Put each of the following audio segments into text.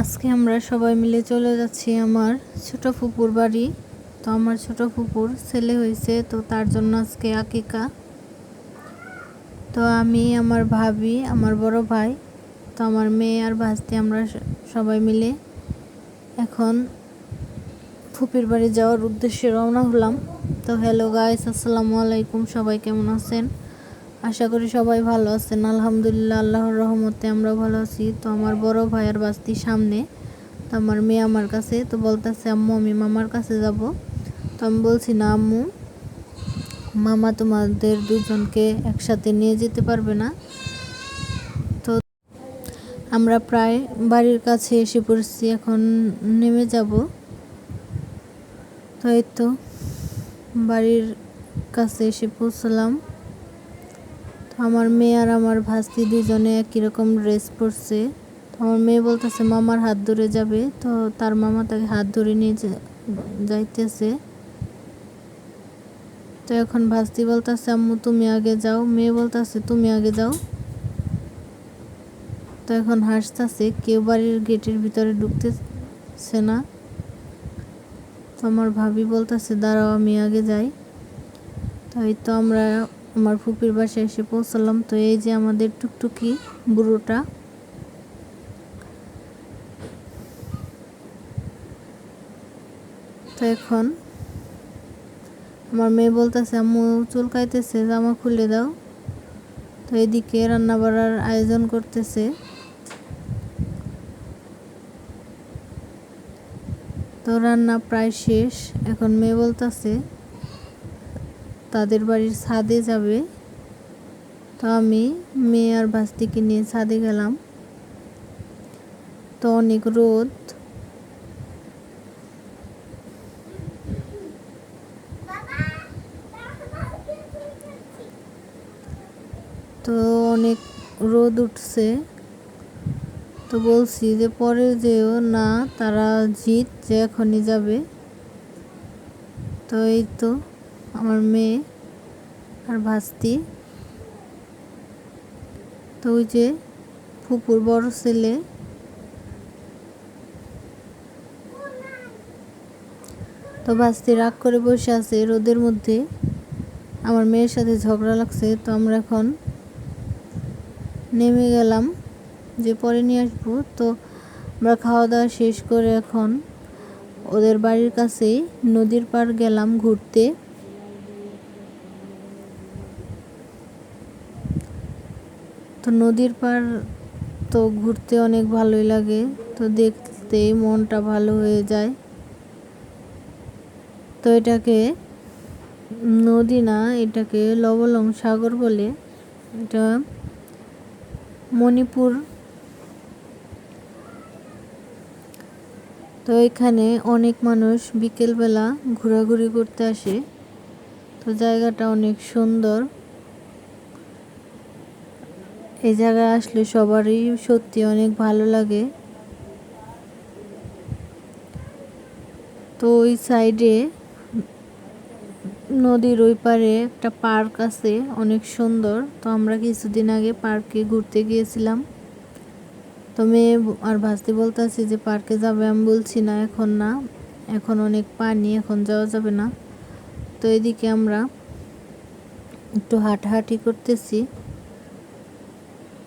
আজকে আমরা সবাই মিলে চলে যাচ্ছি আমার ছোট ফুপুর বাড়ি। তো আমার ছোট ফুপুর ছেলে হয়েছে, তো তার জন্য আজকে আকিকা। তো আমি, আমার ভাবি, আমার বড় ভাই, তো আমার মেয়ে আর ভাস্তি, আমরা সবাই মিলে এখন ফুপির বাড়ি যাওয়ার উদ্দেশ্যে রওনা হলাম। তো হ্যালো গাইস, আসসালামু আলাইকুম। সবাই কেমন আছেন? আশা করি সবাই ভালো আছেন। আলহামদুলিল্লাহ, আল্লাহর রহমতে আমরা ভালো আছি। তো আমার বড় ভাই আর ভাস্তি সামনে, তো আমার মেয়ে আমার কাছে। তো বলতেছে আম্মু আমি মামার কাছে যাব। তো আমি বলছি না আম্মু, মামা তোমাদের দুজনকে একসাথে নিয়ে যেতে পারবে না। তো আমরা প্রায় বাড়ির কাছে এসে পড়েছি, এখন নেমে যাব। তো এই তো বাড়ির কাছে এসে পৌঁছলাম। তো আমার মেয়ে আর আমার ভাস্তি দুজনে একই রকম ড্রেস পরছে। তো আমার মেয়ে বলতেছে মামার হাত ধরে যাবে, তো তার মামা তাকে হাত ধরে নিয়ে যাইতেছে। তো এখন ভাস্তি বলতেছে আম্মু তুমি আগে যাও, মেয়ে বলতেছে তুমি আগে যাও। তো এখন হাসতেছে, কেউ বাড়ির গেটের ভিতরে ঢুকতেছে না। তো আমার ভাবি বলতেছে দাঁড়াও আমি আগে যাই। তো এই তো আমরা আমার ফুপির বাসায় এসে পৌঁছলাম। তো এই যে আমাদের টুকটুকি বুড়োটা। তো এখন আমার মেয়ে বলতেছে আম্মু চুলকাইতেছে, জামা খুলে দাও। তো এদিকে রান্না বাড়ার আয়োজন করতেছে। তো রান্না প্রায় শেষ। এখন মেয়ে বলতেছে তাদের বাড়ির ছাদে যাবে। তো আমি মেয়ে আর ভাস্তিকে নিয়ে ছাদে গেলাম। তো অনেক রোদ। তো অনেক রোদ উঠছে। তো বলছি যে পরে যেও না, তারা জিত যে এখনই যাবে। তো এই তো আমার মেয়ে আর ভাস্তি। তো ওই যে ফুপুর বড় ছেলে। তো ভাস্তি রাগ করে বসে আছে রোদের মধ্যে, আমার মেয়ের সাথে ঝগড়া লাগছে। তো আমরা এখন নেমে গেলাম যে পরে নিয়ে আসবো। তো আমরা খাওয়া দাওয়া শেষ করে এখন ওদের বাড়ির কাছেই নদীর পাড় গেলাম ঘুরতে। তো নদীর পাড় তো ঘুরতে অনেক ভালোই লাগে, তো দেখতেই মনটা ভালো হয়ে যায়। তো এটাকে নদী না, এটাকে লবলং সাগর বলে। এটা মণিপুর। তো এখানে অনেক মানুষ বিকেলবেলা ঘোরাঘুরি করতে আসে। তো জায়গাটা অনেক সুন্দর। এই জায়গায় আসলে সবারই সত্যি অনেক ভালো লাগে। তো ওই সাইডে নদীর ওই পারে একটা পার্ক আছে, অনেক সুন্দর। তো আমরা কিছুদিন আগে পার্কে ঘুরতে গিয়েছিলাম। তো মেয়ে আর ভাস্তি বলতেছে যে পার্কে যাবে, আমি বলছি না এখন না, এখন অনেক পানি, এখন যাওয়া যাবে না। তো এদিকে আমরা একটু হাঁটাহাঁটি করতেছি।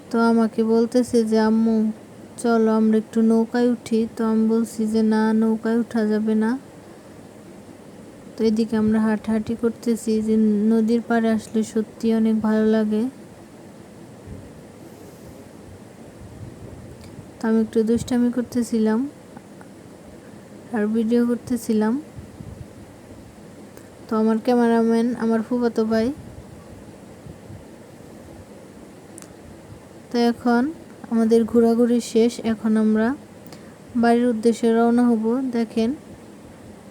তো আমাকে বলতেছে যে আম্মু চলো আমরা একটু নৌকায় উঠি। তো আমি বলছি যে না, নৌকায় উঠা যাবে না। তো এদিকে আমরা হাঁটাহাঁটি করতেছি, যে নদীর পাড়ে আসলে সত্যি অনেক ভালো লাগে। তো আমি একটু দুষ্টামি করতেছিলাম আর ভিডিও করতেছিলাম। তো আমার ক্যামেরাম্যান আমার ফুফাতো ভাই। তো এখন আমাদের ঘোরাঘুরি শেষ, এখন আমরা বাড়ির উদ্দেশ্যে রওনা হব। দেখেন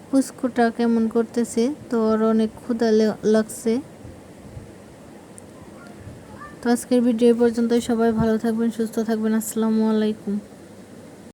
পুস্কুটা কেমন করতেছে, তো ওর অনেক ক্ষুধা লাগছে। তো আজকের ভিডিও পর্যন্তই। সবাই ভালো থাকবেন, সুস্থ থাকবেন। আসসালামু আলাইকুম।